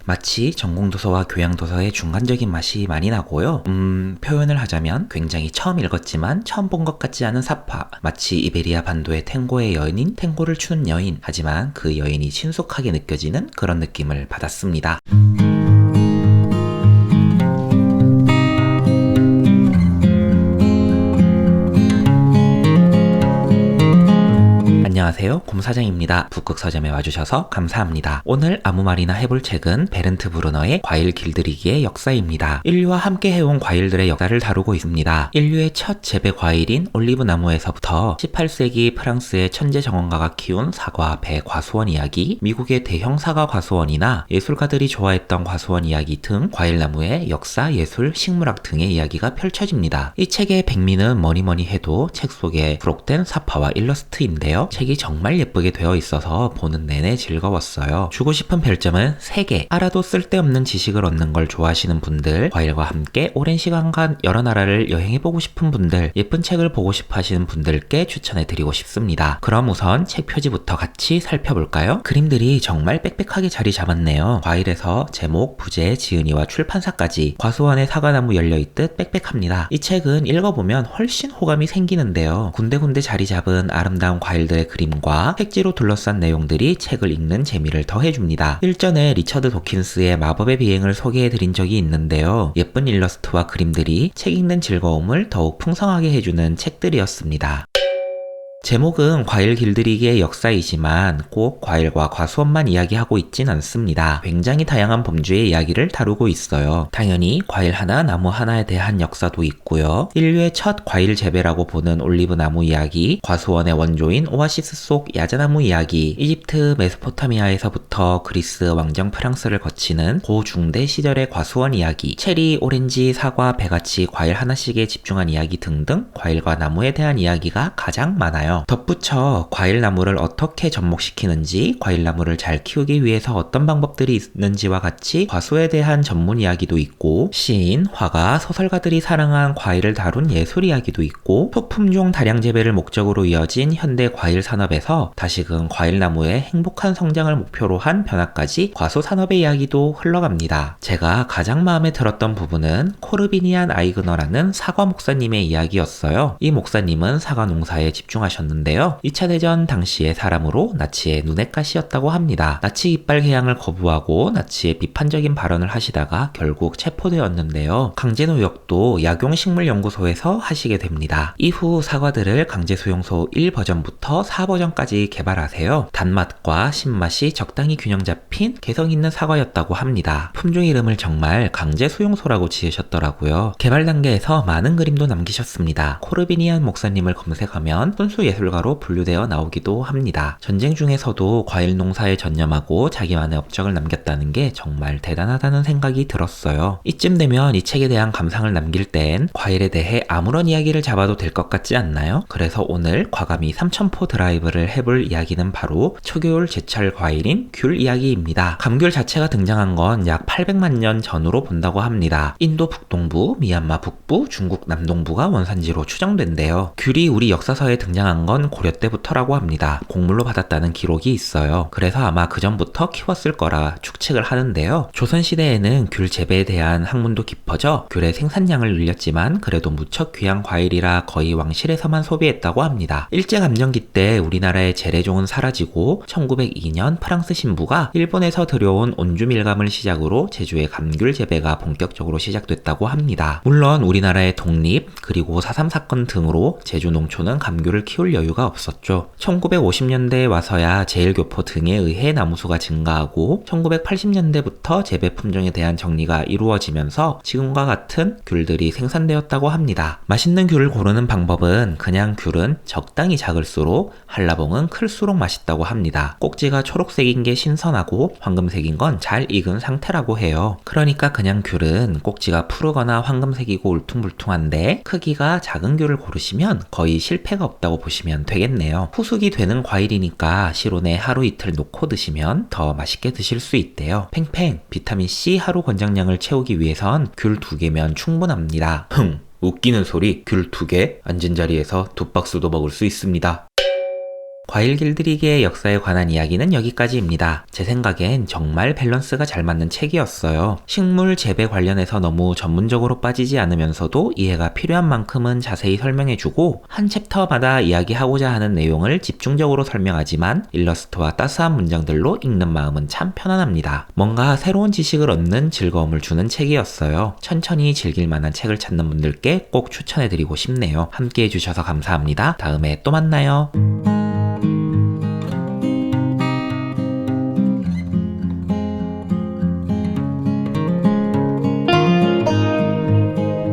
마치 전공도서와 교양도서의 중간적인 맛이 많이 나고요. 표현을 하자면 굉장히 처음 읽었지만 처음 본 것 같지 않은 사파. 마치 이베리아 반도의 탱고의 여인인 탱고를 추는 여인. 하지만 그 여인이 친숙하게 느껴지는 그런 느낌을 받았습니다. 안녕하세요, 곰사장입니다. 북극 서점에 와주셔서 감사합니다. 오늘 아무 말이나 해볼 책은 베른트 브루너의 과일 길들이기의 역사입니다. 인류와 함께 해온 과일들의 역사를 다루고 있습니다. 인류의 첫 재배 과일인 올리브 나무에서부터 18세기 프랑스의 천재 정원가가 키운 사과, 배, 과수원 이야기, 미국의 대형 사과 과수원이나 예술가들이 좋아했던 과수원 이야기 등 과일나무의 역사, 예술, 식물학 등의 이야기가 펼쳐집니다. 이 책의 백미는 뭐니뭐니 해도 책 속에 부록된 사파와 일러스트인데요. 책이 정말 예쁘게 되어 있어서 보는 내내 즐거웠어요. 주고 싶은 별점은 3개. 알아도 쓸데없는 지식을 얻는 걸 좋아하시는 분들, 과일과 함께 오랜 시간간 여러 나라를 여행해보고 싶은 분들, 예쁜 책을 보고 싶어 하시는 분들께 추천해드리고 싶습니다. 그럼 우선 책 표지부터 같이 살펴볼까요? 그림들이 정말 빽빽하게 자리 잡았네요. 과일에서 제목, 부제, 지은이와 출판사까지 과수원에 사과나무 열려있듯 빽빽합니다. 이 책은 읽어보면 훨씬 호감이 생기는데요. 군데군데 자리 잡은 아름다운 과일들의 그림과 색지로 둘러싼 내용들이 책을 읽는 재미를 더해줍니다. 일전에 리처드 도킨스의 마법의 비행을 소개해드린 적이 있는데요. 예쁜 일러스트와 그림들이 책 읽는 즐거움을 더욱 풍성하게 해주는 책들이었습니다. 제목은 과일 길들이기의 역사이지만 꼭 과일과 과수원만 이야기하고 있진 않습니다. 굉장히 다양한 범주의 이야기를 다루고 있어요. 당연히 과일 하나, 나무 하나에 대한 역사도 있고요. 인류의 첫 과일 재배라고 보는 올리브 나무 이야기, 과수원의 원조인 오아시스 속 야자나무 이야기, 이집트 메소포타미아에서부터 그리스, 왕정 프랑스를 거치는 고중대 시절의 과수원 이야기, 체리, 오렌지, 사과, 배같이 과일 하나씩에 집중한 이야기 등등 과일과 나무에 대한 이야기가 가장 많아요. 덧붙여 과일나무를 어떻게 접목시키는지, 과일나무를 잘 키우기 위해서 어떤 방법들이 있는지와 같이 과수에 대한 전문 이야기도 있고, 시인, 화가, 소설가들이 사랑한 과일을 다룬 예술 이야기도 있고, 소품종 다량 재배를 목적으로 이어진 현대 과일 산업에서 다시금 과일나무의 행복한 성장을 목표로 한 변화까지 과수 산업의 이야기도 흘러갑니다. 제가 가장 마음에 들었던 부분은 코르비니안 아이그너라는 사과 목사님의 이야기였어요. 이 목사님은 사과 농사에 집중하셨는데요. 2차 대전 당시의 사람으로 나치의 눈엣가시였다고 합니다. 나치 이빨 개양을 거부하고 나치의 비판적인 발언을 하시다가 결국 체포되었는데요. 강제노역도 약용식물연구소에서 하시게 됩니다. 이후 사과들을 강제수용소 1버전부터 4버전까지 개발하세요. 단맛과 신맛이 적당히 균형 잡힌 개성 있는 사과였다고 합니다. 품종 이름을 정말 강제수용소라고 지으셨더라고요. 개발 단계에서 많은 그림도 남기셨습니다. 코르비니안 목사님을 검색하면 순수 예술가로 분류되어 나오기도 합니다. 전쟁 중에서도 과일 농사에 전념하고 자기만의 업적을 남겼다는 게 정말 대단하다는 생각이 들었어요. 이쯤 되면 이 책에 대한 감상을 남길 땐 과일에 대해 아무런 이야기를 잡아도 될 것 같지 않나요? 그래서 오늘 과감히 삼천포 드라이브를 해볼 이야기는 바로 초겨울 제철 과일인 귤 이야기입니다. 감귤 자체가 등장한 건 약 800만 년 전으로 본다고 합니다. 인도 북동부, 미얀마 북부, 중국 남동부가 원산지로 추정된대요. 귤이 우리 역사서에 등장한 건 고려 때부터라고 합니다. 곡물로 받았다는 기록이 있어요. 그래서 아마 그 전부터 키웠을 거라 추측을 하는데요. 조선시대에는 귤 재배에 대한 학문도 깊어져 귤의 생산량을 늘렸지만 그래도 무척 귀한 과일이라 거의 왕실에서만 소비했다고 합니다. 일제감정기 때 우리나라의 재래종은 사라지고 1902년 프랑스 신부가 일본에서 들여온 온주밀감을 시작으로 제주의 감귤 재배가 본격적으로 시작됐다고 합니다. 물론 우리나라의 독립 그리고 4.3 사건 등으로 제주 농촌은 감귤을 키울 여유가 없었죠. 1950년대에 와서야 제일교포 등에 의해 나무수가 증가하고 1980년대부터 재배 품종에 대한 정리가 이루어지면서 지금과 같은 귤들이 생산되었다고 합니다. 맛있는 귤을 고르는 방법은 그냥 귤은 적당히 작을수록 한라봉은 클수록 맛있다고 합니다. 꼭지가 초록색인 게 신선하고 황금색인 건 잘 익은 상태라고 해요. 그러니까 그냥 귤은 꼭지가 푸르거나 황금색이고 울퉁불퉁한데 크기가 작은 귤을 고르시면 거의 실패가 없다고 보시면 되겠네요. 후숙이 되는 과일이니까 실온에 하루 이틀 놓고 드시면 더 맛있게 드실 수 있대요. 팽팽 비타민C 하루 권장량을 채우기 위해선 귤 2개면 충분합니다. 웃기는 소리. 귤 2개 앉은 자리에서 2박스도 먹을 수 있습니다. 과일 길들이기의 역사에 관한 이야기는 여기까지입니다. 제 생각엔 정말 밸런스가 잘 맞는 책이었어요. 식물 재배 관련해서 너무 전문적으로 빠지지 않으면서도 이해가 필요한 만큼은 자세히 설명해주고 한 챕터마다 이야기하고자 하는 내용을 집중적으로 설명하지만 일러스트와 따스한 문장들로 읽는 마음은 참 편안합니다. 뭔가 새로운 지식을 얻는 즐거움을 주는 책이었어요. 천천히 즐길 만한 책을 찾는 분들께 꼭 추천해드리고 싶네요. 함께 해주셔서 감사합니다. 다음에 또 만나요.